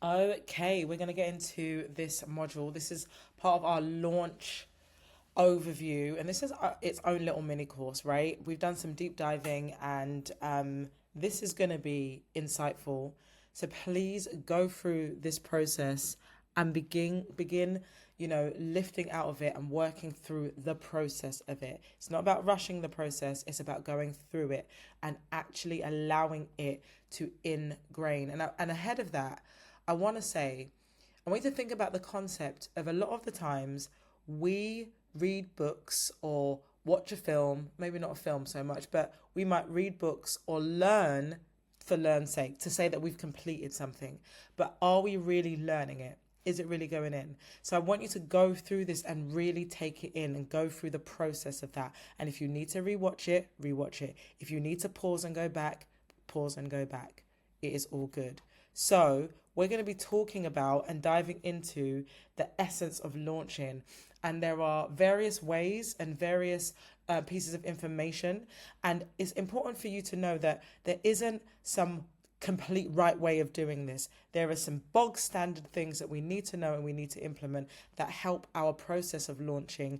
Okay, we're going to get into this module. This is part of our launch overview, and this is its own little mini course, right? We've done some deep diving, and this is going to be insightful. So please go through this process and begin, lifting out of it and working through the process of it. It's not about rushing the process, it's about going through it and actually allowing it to ingrain. And ahead of that, I want to say, I want you to think about the concept of a lot of the times we read books or watch a film, maybe not a film so much, but we might read books or learn for learn's sake to say that we've completed something. But are we really learning it? Is it really going in? So I want you to go through this and really take it in and go through the process of that. And if you need to rewatch it, rewatch it. If you need to pause and go back, pause and go back. It is all good. So we're going to be talking about and diving into the essence of launching. And there are various ways and various pieces of information. And it's important for you to know that there isn't some complete right way of doing this. There are some bog standard things that we need to know and we need to implement that help our process of launching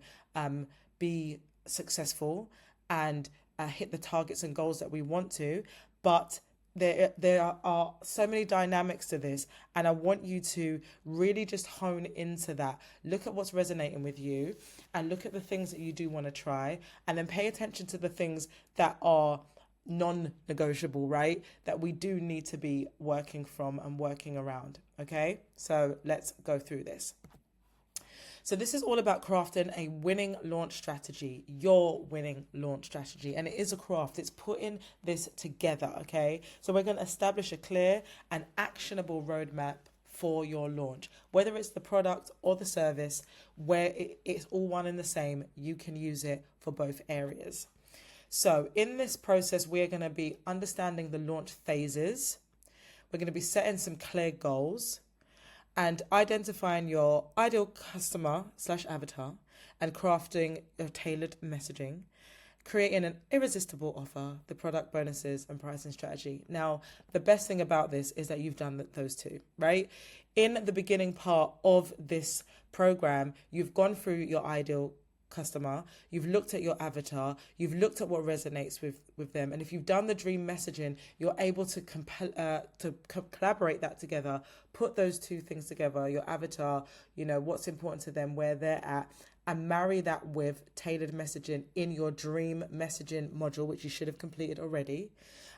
be successful and hit the targets and goals that we want to. But there are so many dynamics to this, and I want you to really just hone into that. Look at what's resonating with you and look at the things that you do want to try, and then pay attention to the things that are non-negotiable, right? That we do need to be working from and working around. Okay, so let's go through this. So this is all about crafting a winning launch strategy, your winning launch strategy. And it is a craft. It's putting this together, okay? So we're going to establish a clear and actionable roadmap for your launch. Whether it's the product or the service, where it's all one and the same, you can use it for both areas. So in this process, we're going to be understanding the launch phases. We're going to be setting some clear goals and identifying your ideal customer slash avatar and crafting a tailored messaging, creating an irresistible offer, the product bonuses and pricing strategy. Now, the best thing about this is that you've done those two, right? In the beginning part of this program, you've gone through your ideal customer, you've looked at your avatar, you've looked at what resonates with them, and if you've done the dream messaging, you're able to collaborate that together, put those two things together, your avatar, what's important to them, where they're at, and marry that with tailored messaging in your dream messaging module, which you should have completed already,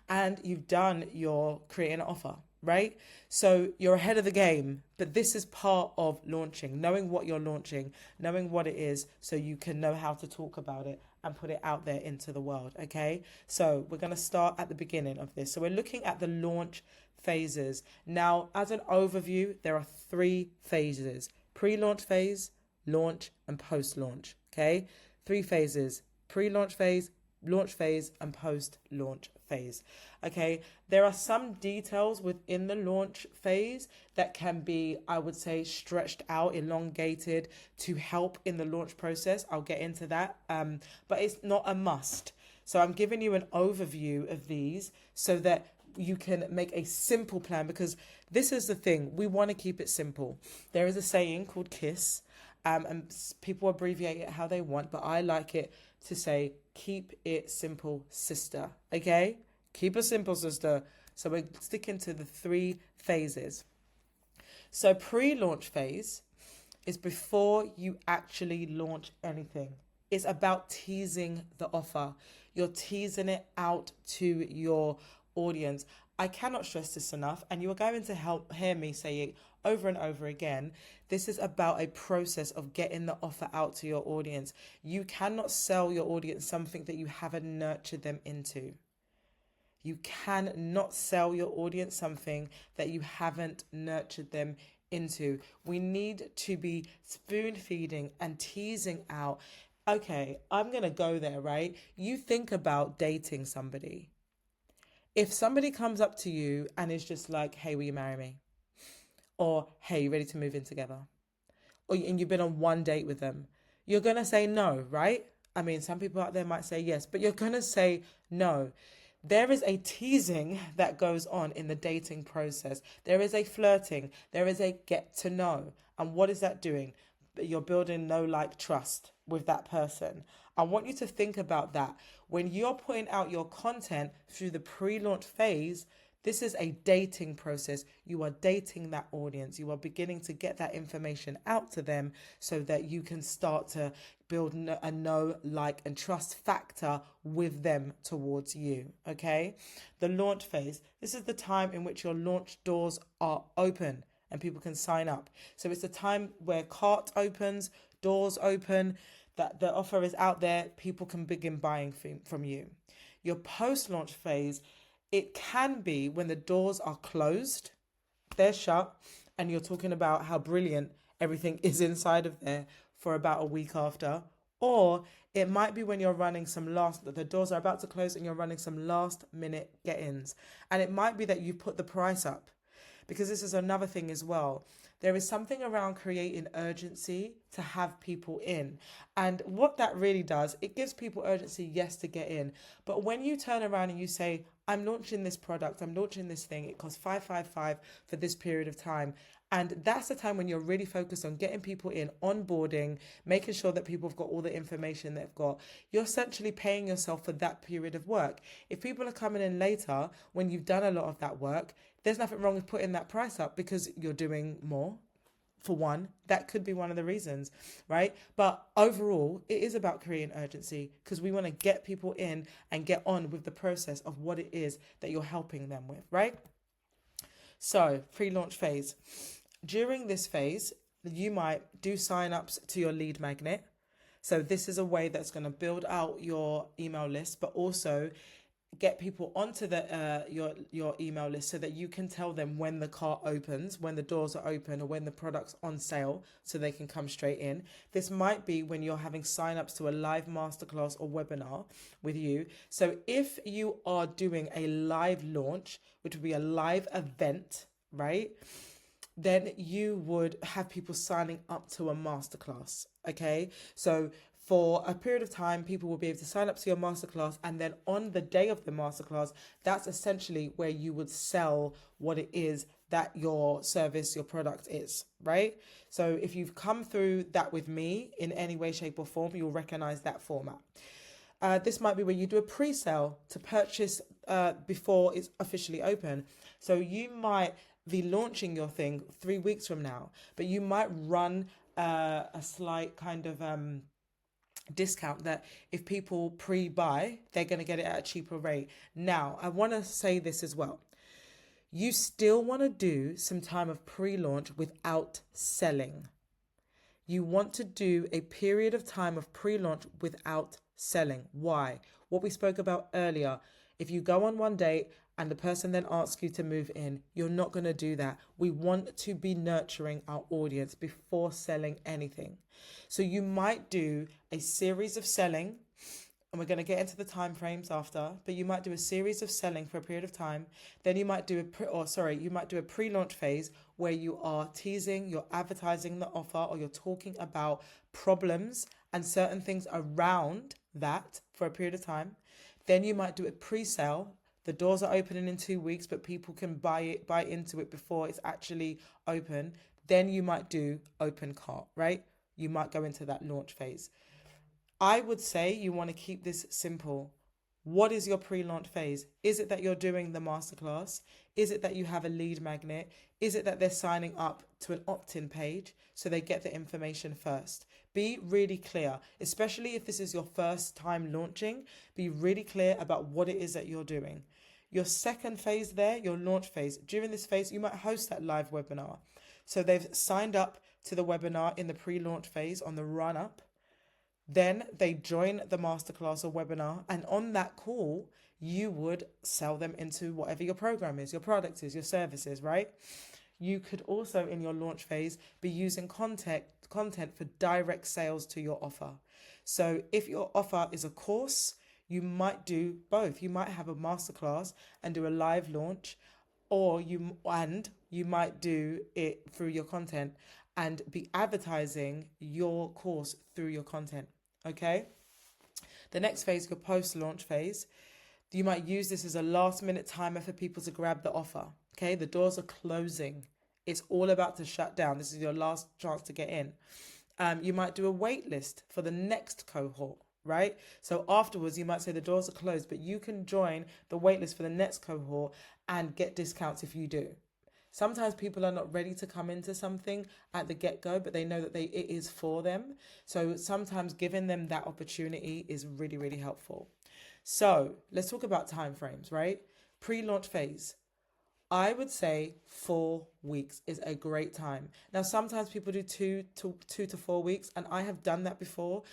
and you've done your creating an offer, right? So you're ahead of the game, but this is part of launching, knowing what you're launching, knowing what it is, so you can know how to talk about it and put it out there into the world, okay? So we're going to start at the beginning of this. So we're looking at the launch phases. Now, as an overview, there are 3 phases: pre-launch phase, launch, and post-launch, okay? 3 phases: pre-launch phase, launch phase, and post-launch phase. Okay, there are some details within the launch phase that can be, I would say, stretched out, elongated to help in the launch process. I'll get into that, but it's not a must. So I'm giving you an overview of these so that you can make a simple plan, because this is the thing, we want to keep it simple. There is a saying called KISS, and people abbreviate it how they want, but I like it to say, keep it simple, sister. Okay? Keep it simple, sister. So we're sticking to the 3 phases. So pre-launch phase is before you actually launch anything. It's about teasing the offer. You're teasing it out to your audience. I cannot stress this enough, and you are going to hear me say it over and over again. This is about a process of getting the offer out to your audience. You cannot sell your audience something that you haven't nurtured them into. You cannot sell your audience something that you haven't nurtured them into. We need to be spoon feeding and teasing out. Okay, I'm going to go there, right? You think about dating somebody. If somebody comes up to you and is just like, hey, will you marry me? Or, hey, you ready to move in together? And you've been on one date with them, you're going to say no, right? I mean, some people out there might say yes, but you're going to say no. There is a teasing that goes on in the dating process. There is a flirting. There is a get to know. And what is that doing? You're building know, like, trust with that person. I want you to think about that. When you're putting out your content through the pre launch phase, this is a dating process. You are dating that audience. You are beginning to get that information out to them so that you can start to build a know, like, and trust factor with them towards you. Okay. The launch phase. This is the time in which your launch doors are open and people can sign up. So it's the time where cart opens, doors open, that the offer is out there, people can begin buying from you. Your post-launch phase, it can be when the doors are closed, they're shut, and you're talking about how brilliant everything is inside of there for about a week after. Or it might be when you're running the doors are about to close and you're running some last minute get-ins. And it might be that you put the price up, because this is another thing as well. There is something around creating urgency to have people in. And what that really does, it gives people urgency, yes, to get in. But when you turn around and you say, I'm launching this product, I'm launching this thing, it costs $555 for this period of time. And that's the time when you're really focused on getting people in, onboarding, making sure that people have got all the information they've got. You're essentially paying yourself for that period of work. If people are coming in later, when you've done a lot of that work, there's nothing wrong with putting that price up because you're doing more. For one, that could be one of the reasons, right? But overall, it is about creating urgency because we want to get people in and get on with the process of what it is that you're helping them with, right? So, pre-launch phase. During this phase, you might do sign-ups to your lead magnet. So this is a way that's going to build out your email list, but also get people onto the your email list so that you can tell them when the cart opens, when the doors are open, or when the product's on sale so they can come straight in. This might be when you're having sign-ups to a live masterclass or webinar with you. So if you are doing a live launch, which would be a live event, right? Then you would have people signing up to a masterclass. Okay. So for a period of time, people will be able to sign up to your masterclass. And then on the day of the masterclass, that's essentially where you would sell what it is that your service, your product is, right? So if you've come through that with me in any way, shape, or form, you'll recognize that format. This might be where you do a pre-sale to purchase before it's officially open. So you might be launching your thing 3 weeks from now, but you might run a slight kind of discount that if people pre-buy, they're going to get it at a cheaper rate. Now, I want to say this as well. You still want to do some time of pre-launch without selling. You want to do a period of time of pre-launch without selling. Why? What we spoke about earlier. If you go on one date and the person then asks you to move in, you're not going to do that. We want to be nurturing our audience before selling anything. So you might do a series of selling, and we're going to get into the time frames after, but you might do a series of selling for a period of time. Then you might do a pre-launch phase where you are teasing, you're advertising the offer, or you're talking about problems and certain things around that for a period of time. Then you might do a pre-sale. The doors are opening in 2 weeks, but people can buy into it before it's actually open. Then you might do open cart, right? You might go into that launch phase. I would say you want to keep this simple. What is your pre-launch phase? Is it that you're doing the masterclass? Is it that you have a lead magnet? Is it that they're signing up to an opt-in page so they get the information first? Be really clear, especially if this is your first time launching. Be really clear about what it is that you're doing. Your second phase there, your launch phase. During this phase, you might host that live webinar. So they've signed up to the webinar in the pre-launch phase on the run-up. Then they join the masterclass or webinar, and on that call, you would sell them into whatever your program is, your product is, your services, right? You could also, in your launch phase, be using content for direct sales to your offer. So if your offer is a course, you might do both. You might have a masterclass and do a live launch, or you might do it through your content and be advertising your course through your content. Okay. The next phase, your post-launch phase. You might use this as a last minute timer for people to grab the offer. Okay, the doors are closing. It's all about to shut down. This is your last chance to get in. You might do a wait list for the next cohort, right? So afterwards, you might say the doors are closed, but you can join the wait list for the next cohort and get discounts if you do. Sometimes people are not ready to come into something at the get-go, but they know that it is for them. So sometimes giving them that opportunity is really, really helpful. So let's talk about timeframes, right? Pre-launch phase. I would say 4 weeks is a great time. Now, sometimes people do 2 to 4 weeks, and I have done that before.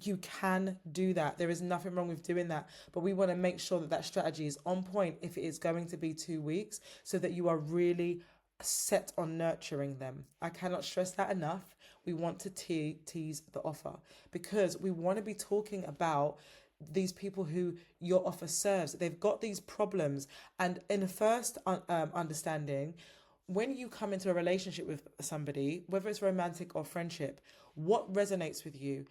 You can do that. There is nothing wrong with doing that. But we want to make sure that that strategy is on point if it is going to be 2 weeks, so that you are really set on nurturing them. I cannot stress that enough. We want to tease the offer, because we want to be talking about these people who your offer serves. They've got these problems. And in the first understanding, when you come into a relationship with somebody, whether it's romantic or friendship, what resonates with you?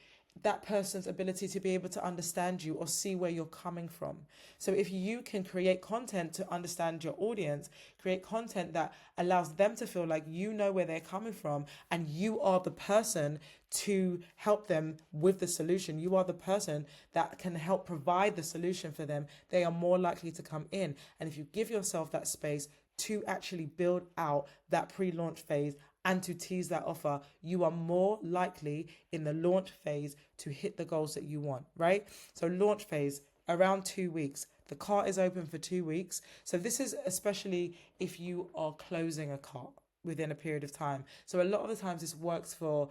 That person's ability to be able to understand you or see where you're coming from. So if you can create content to understand your audience, create content that allows them to feel like you know where they're coming from and you are the person to help them with the solution, you are the person that can help provide the solution for them, they are more likely to come in. And if you give yourself that space to actually build out that pre-launch phase and to tease that offer, you are more likely in the launch phase to hit the goals that you want, right? So launch phase, around 2 weeks. The cart is open for 2 weeks. So this is especially if you are closing a cart within a period of time. So a lot of the times this works for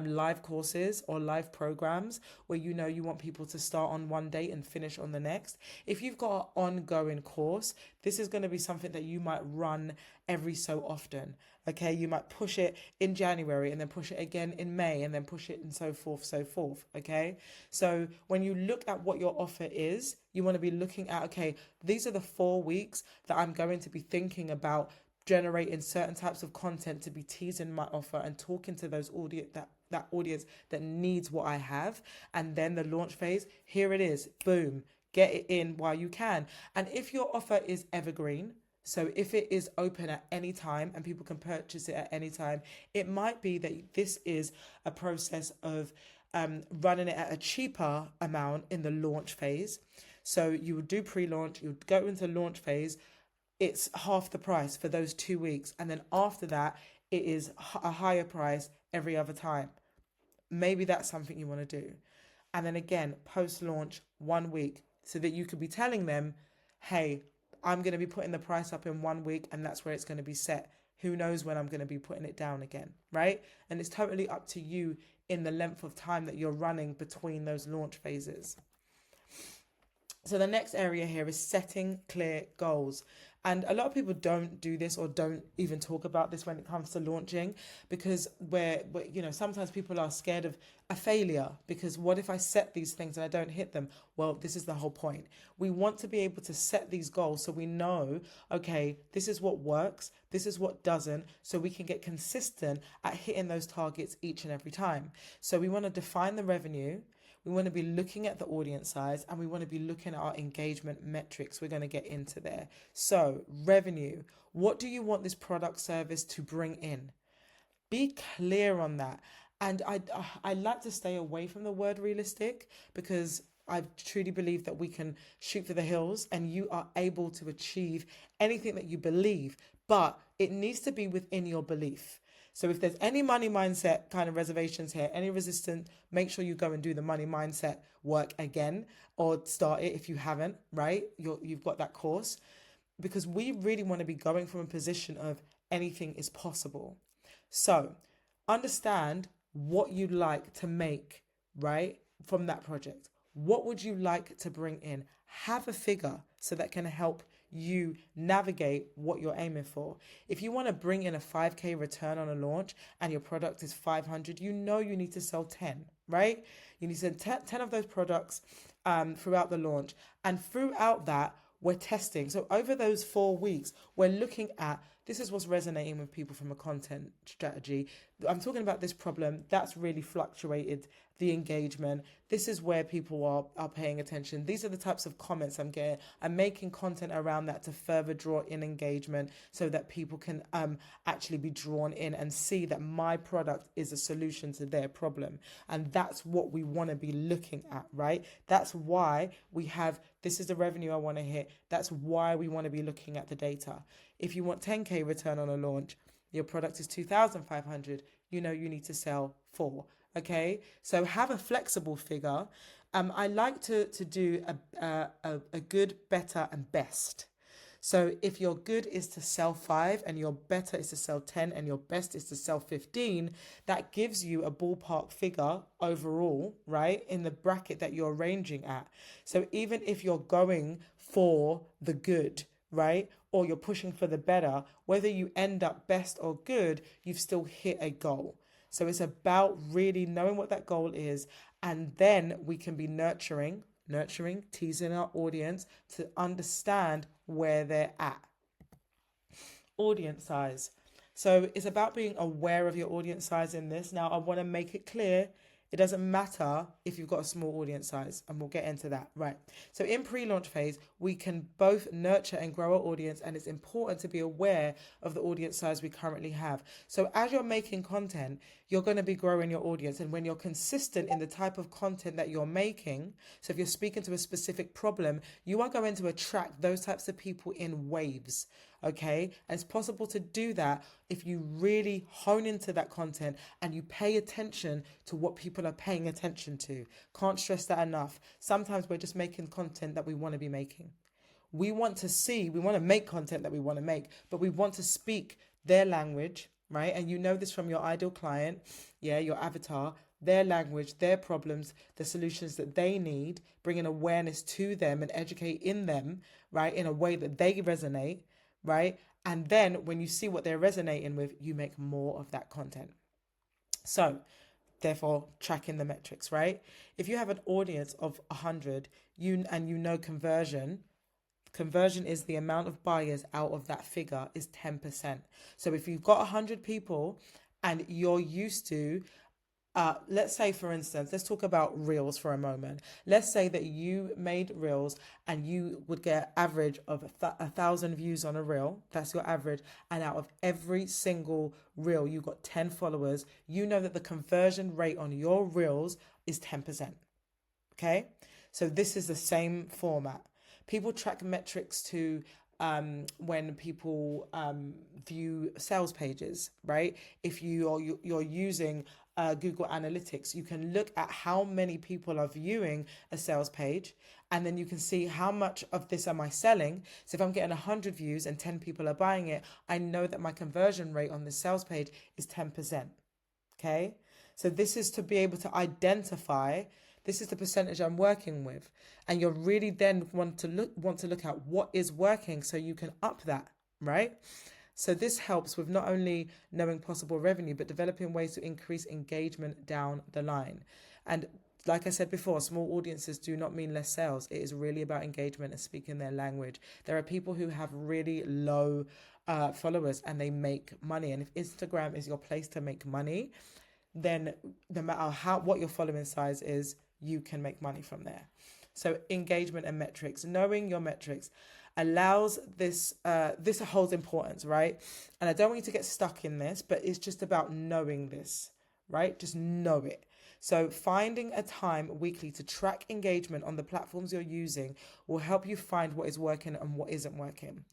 live courses or live programs where you know you want people to start on one date and finish on the next. If you've got an ongoing course, this is going to be something that you might run every so often. Okay, you might push it in January and then push it again in May and then push it and so forth, so forth. Okay, so when you look at what your offer is, you want to be looking at, okay, these are the 4 weeks that I'm going to be thinking about generating certain types of content to be teasing my offer and talking to those that audience that needs what I have. And then the launch phase, here it is, boom, get it in while you can. And if your offer is evergreen, so if it is open at any time and people can purchase it at any time, it might be that this is a process of running it at a cheaper amount in the launch phase. So you would do pre-launch, you would go into launch phase, it's half the price for those 2 weeks. And then after that, it is a higher price every other time. Maybe that's something you want to do. And then again, post-launch, 1 week, so that you could be telling them, hey, I'm going to be putting the price up in 1 week and that's where it's going to be set. Who knows when I'm going to be putting it down again, right? And it's totally up to you in the length of time that you're running between those launch phases. So the next area here is setting clear goals. And a lot of people don't do this or don't even talk about this when it comes to launching, because we're sometimes people are scared of a failure, because what if I set these things and I don't hit them? Well, this is the whole point. We want to be able to set these goals so we know, okay, this is what works, this is what doesn't, so we can get consistent at hitting those targets each and every time. So we want to define the revenue. We want to be looking at the audience size, and we want to be looking at our engagement metrics. We're going to get into there. So revenue, what do you want this product service to bring in? Be clear on that. And I like to stay away from the word realistic, because I truly believe that we can shoot for the hills and you are able to achieve anything that you believe, but it needs to be within your belief. So if there's any money mindset kind of reservations here, any resistance, make sure you go and do the money mindset work again, or start it if you haven't, right? You've got that course, because we really want to be going from a position of anything is possible. So understand what you'd like to make, right, from that project. What would you like to bring in? Have a figure so that can help you navigate what you're aiming for. If you want to bring in a 5K return on a launch and your product is 500, you know you need to sell 10, right? You need to sell 10 of those products throughout the launch. And throughout that, we're testing. So over those 4 weeks, we're looking at This is what's resonating with people from a content strategy. I'm talking about this problem that's really fluctuated the engagement. This is where people are paying attention. These are the types of comments I'm getting. I'm making content around that to further draw in engagement so that people can actually be drawn in and see that my product is a solution to their problem. And that's what we want to be looking at, right? That's why we have, this is the revenue I want to hit. That's why we want to be looking at the data. If you want 10K return on a launch, your product is 2,500, you know you need to sell 4. Okay, so have a flexible figure. I like to do a good, better, and best. So if your good is to sell 5 and your better is to sell 10 and your best is to sell 15, that gives you a ballpark figure overall, right, in the bracket that you're ranging at. So even if you're going for the good, right, or you're pushing for the better, whether you end up best or good, you've still hit a goal. So it's about really knowing what that goal is, and then we can be nurturing, teasing our audience to understand where they're at. Audience size. So it's about being aware of your audience size in this. Now, I want to make it clear, it doesn't matter if you've got a small audience size, and we'll get into that. Right. So in pre-launch phase, we can both nurture and grow our audience, and it's important to be aware of the audience size we currently have. So as you're making content, you're going to be growing your audience. And when you're consistent in the type of content that you're making, so if you're speaking to a specific problem, you are going to attract those types of people in waves. Okay, and it's possible to do that if you really hone into that content and you pay attention to what people are paying attention to. Can't stress that enough. Sometimes we're just making content that we want to be making. We want to make content that we want to make, but we want to speak their language, right? And you know this from your ideal client, your avatar, their language, their problems, the solutions that they need, bringing awareness to them and educate in them, right, in a way that they resonate. Right? And then when you see what they're resonating with, you make more of that content. So, therefore, tracking the metrics, right? If you have an audience of 100, you know conversion is the amount of buyers out of that figure is 10%. So if you've got 100 people and you're used to let's say, for instance, let's talk about reels for a moment. Let's say that you made reels and you would get an average of 1,000 views on a reel. That's your average. And out of every single reel, you got 10 followers. You know that the conversion rate on your reels is 10%. Okay. So this is the same format. People track metrics to when people view sales pages, right? If you're using Google Analytics, you can look at how many people are viewing a sales page, and then you can see how much of this am I selling. So if I'm getting 100 views and 10 people are buying it, I know that my conversion rate on this sales page is 10%. Okay, so this is to be able to identify. This is the percentage I'm working with, and you're really then want to look at what is working so you can up that, right? So this helps with not only knowing possible revenue, but developing ways to increase engagement down the line. And like I said before, small audiences do not mean less sales. It is really about engagement and speaking their language. There are people who have really low followers and they make money. And if Instagram is your place to make money, then no matter what your following size is, you can make money from there. So engagement and metrics, knowing your metrics allows this holds importance, right? And I don't want you to get stuck in this, but it's just about knowing this, right? Just know it. So finding a time weekly to track engagement on the platforms you're using will help you find what is working and what isn't working.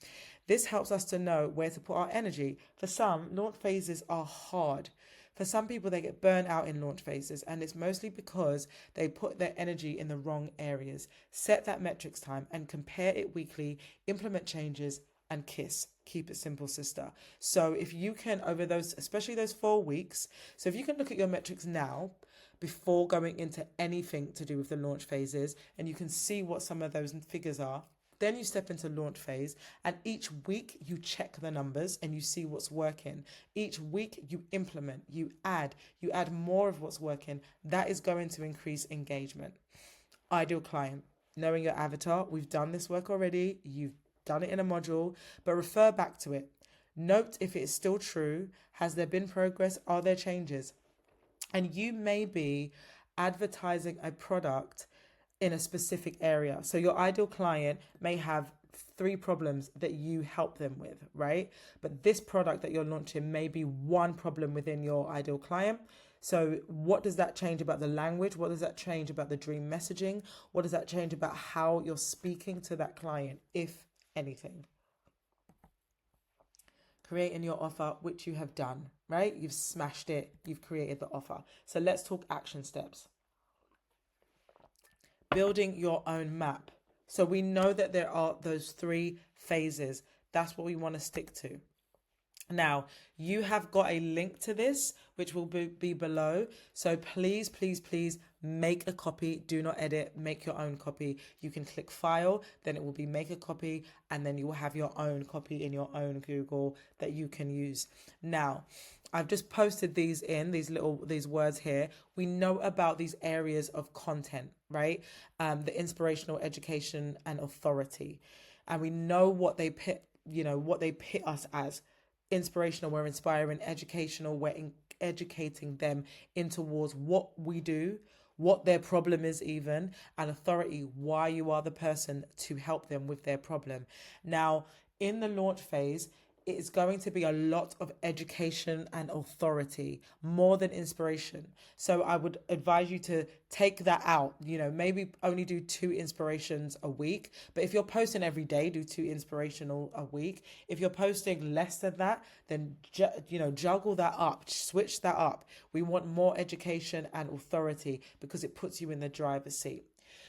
This helps us to know where to put our energy. For some, launch phases are hard. For some people, they get burnt out in launch phases, and it's mostly because they put their energy in the wrong areas. Set that metrics time and compare it weekly, implement changes, and KISS. Keep it simple, sister. So if you can, over those, especially those 4 weeks, so if you can look at your metrics now, before going into anything to do with the launch phases, and you can see what some of those figures are, then you step into launch phase, and each week you check the numbers and you see what's working. Each week you implement, you add more of what's working. That is going to increase engagement. Ideal client, knowing your avatar. We've done this work already. You've done it in a module, but refer back to it. Note if it is still true. Has there been progress? Are there changes? And you may be advertising a product in a specific area. So your ideal client may have three problems that you help them with, right? But this product that you're launching may be one problem within your ideal client. So what does that change about the language? What does that change about the dream messaging? What does that change about how you're speaking to that client, if anything? Creating your offer, which you have done, right? You've smashed it. You've created the offer. So let's talk action steps. Building your own map. So we know that there are those three phases. That's what we want to stick to. Now, you have got a link to this, which will be below. So please, please, please make a copy. Do not edit. Make your own copy. You can click file, then it will be make a copy, and then you will have your own copy in your own Google that you can use. Now, I've just posted these words here. We know about these areas of content, right? The inspirational, education, and authority. And we know what they pit us as. Inspirational, we're inspiring. Educational, we're educating them in towards what we do, what their problem is even, and authority, why you are the person to help them with their problem. Now, in the launch phase, it is going to be a lot of education and authority more than inspiration. So I would advise you to take that out, maybe only do 2 inspirations a week. But if you're posting every day, do 2 inspirational a week. If you're posting less than that, then, juggle that up, switch that up. We want more education and authority because it puts you in the driver's seat.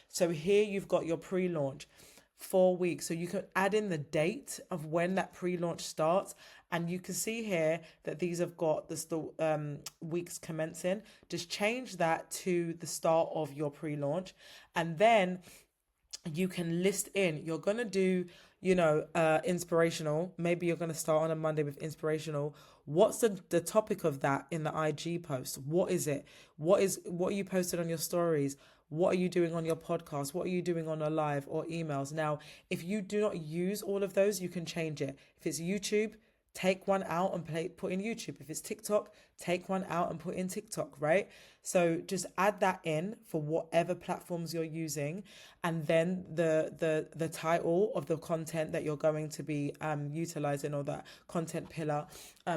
So here you've got your pre-launch. 4 weeks. So you can add in the date of when that pre-launch starts, and you can see here that these have got the weeks commencing. Just change that to the start of your pre-launch, and then you can list in. You're gonna do, inspirational. Maybe you're gonna start on a Monday with inspirational. What's the topic of that in the IG post? What is it? What are you posted on your stories? What are you doing on your podcast? What are you doing on a live or emails? Now, if you do not use all of those, you can change it. If it's YouTube, take one out and put in YouTube. If it's TikTok, take one out and put in TikTok, right? So just add that in for whatever platforms you're using, and then the title of the content that you're going to be utilizing, or that content pillar.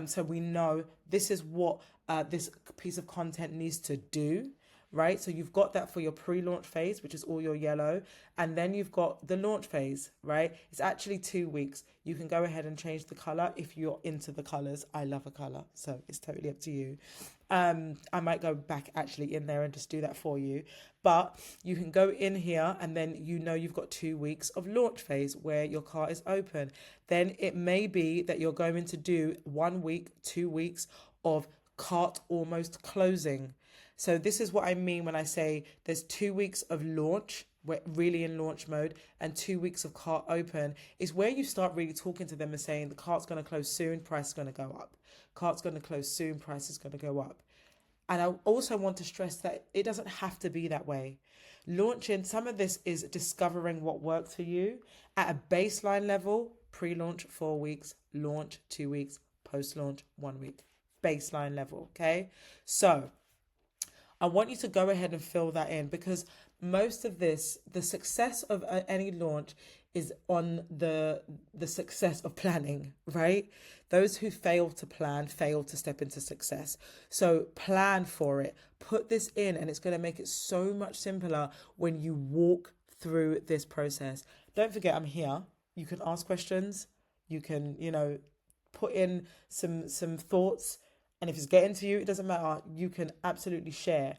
So we know this is what this piece of content needs to do. Right, so you've got that for your pre-launch phase, which is all your yellow, and then you've got the launch phase, right? It's actually 2 weeks. You can go ahead and change the color if you're into the colors. I love a color, so it's totally up to you. I might go back actually in there and just do that for you, but you can go in here, and then you've got 2 weeks of launch phase where your cart is open. Then it may be that you're going to do 1 week, 2 weeks of cart almost closing. So this is what I mean when I say there's 2 weeks of launch, we're really in launch mode, and 2 weeks of cart open is where you start really talking to them and saying the cart's going to close soon, price is going to go up. Cart's going to close soon, price is going to go up. And I also want to stress that it doesn't have to be that way. Launching, some of this is discovering what works for you at a baseline level. Pre-launch 4 weeks, launch 2 weeks, post-launch 1 week. Baseline level, okay? So I want you to go ahead and fill that in, because most of this, the success of any launch is on the success of planning, right? Those who fail to plan fail to step into success. So plan for it, put this in, and it's going to make it so much simpler when you walk through this process. Don't forget, I'm here. You can ask questions. You can, put in some thoughts. And if it's getting to you, it doesn't matter. You can absolutely share.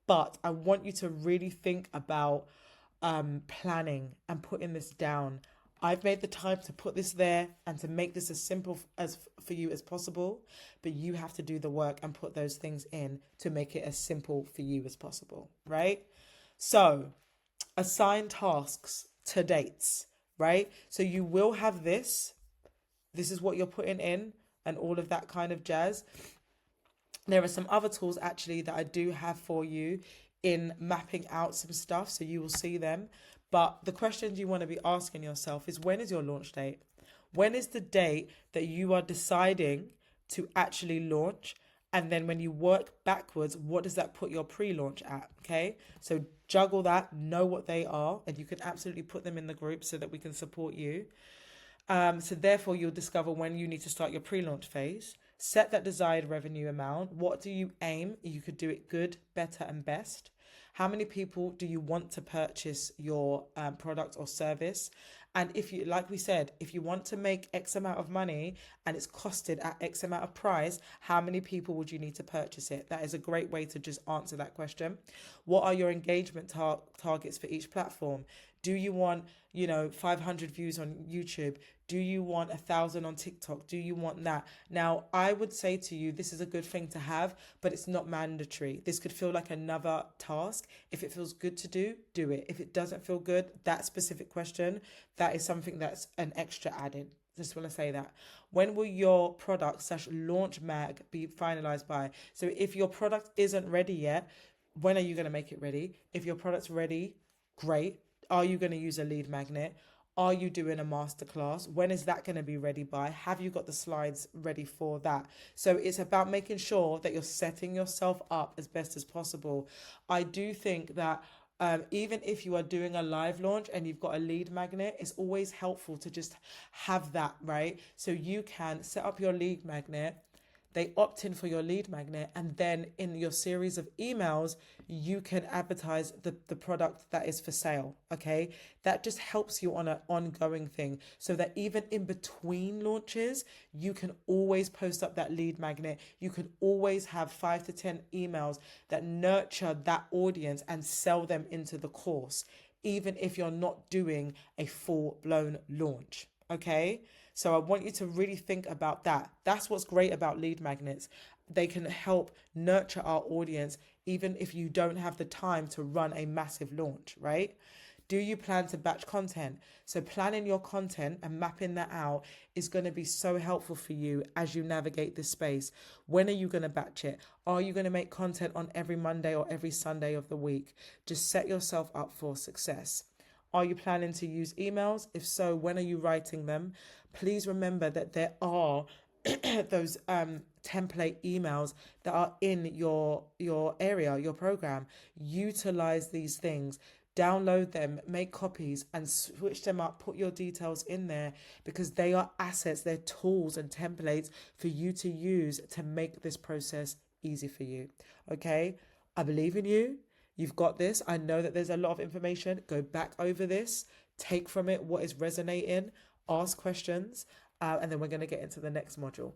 But I want you to really think about planning and putting this down. I've made the time to put this there and to make this as simple as for you as possible. But you have to do the work and put those things in to make it as simple for you as possible, right? So assign tasks to dates, right? So you will have this. This is what you're putting in and all of that kind of jazz. There are some other tools actually that I do have for you in mapping out some stuff, so you will see them. But the questions you want to be asking yourself is, when is your launch date? When is the date that you are deciding to actually launch? And then when you work backwards, what does that put your pre-launch at? Okay. So juggle that, know what they are, and you can absolutely put them in the group so that we can support you. So therefore, you'll discover when you need to start your pre-launch phase. Set that desired revenue amount. What do you aim? You could do it good, better, and best. How many people do you want to purchase your product or service? And if you, like we said, if you want to make X amount of money and it's costed at X amount of price, how many people would you need to purchase it? That is a great way to just answer that question. What are your engagement targets for each platform? Do you want, 500 views on YouTube? Do you want 1,000 on TikTok? Do you want that? Now, I would say to you, this is a good thing to have, but it's not mandatory. This could feel like another task. If it feels good to do, do it. If it doesn't feel good, that specific question, that is something that's an extra added. Just want to say that. When will your product/launch mag be finalized by? So if your product isn't ready yet, when are you going to make it ready? If your product's ready, great. Are you going to use a lead magnet? Are you doing a masterclass? When is that going to be ready by? Have you got the slides ready for that? So it's about making sure that you're setting yourself up as best as possible. I do think that even if you are doing a live launch and you've got a lead magnet, it's always helpful to just have that, right? So you can set up your lead magnet, they opt in for your lead magnet, and then in your series of emails, you can advertise the product that is for sale. Okay. That just helps you on an ongoing thing so that even in between launches, you can always post up that lead magnet. You can always have 5 to 10 emails that nurture that audience and sell them into the course, even if you're not doing a full blown launch. Okay. So I want you to really think about that. That's what's great about lead magnets. They can help nurture our audience, even if you don't have the time to run a massive launch, right? Do you plan to batch content? So planning your content and mapping that out is going to be so helpful for you as you navigate this space. When are you going to batch it? Are you going to make content on every Monday or every Sunday of the week? Just set yourself up for success. Are you planning to use emails? If so, when are you writing them? Please remember that there are those template emails that are in your area, your program. Utilize these things. Download them, make copies and switch them up, put your details in there because they are assets, they're tools and templates for you to use to make this process easy for you. Okay? I believe in you. You've got this. I know that there's a lot of information. Go back over this, take from it what is resonating, ask questions, and then we're going to get into the next module.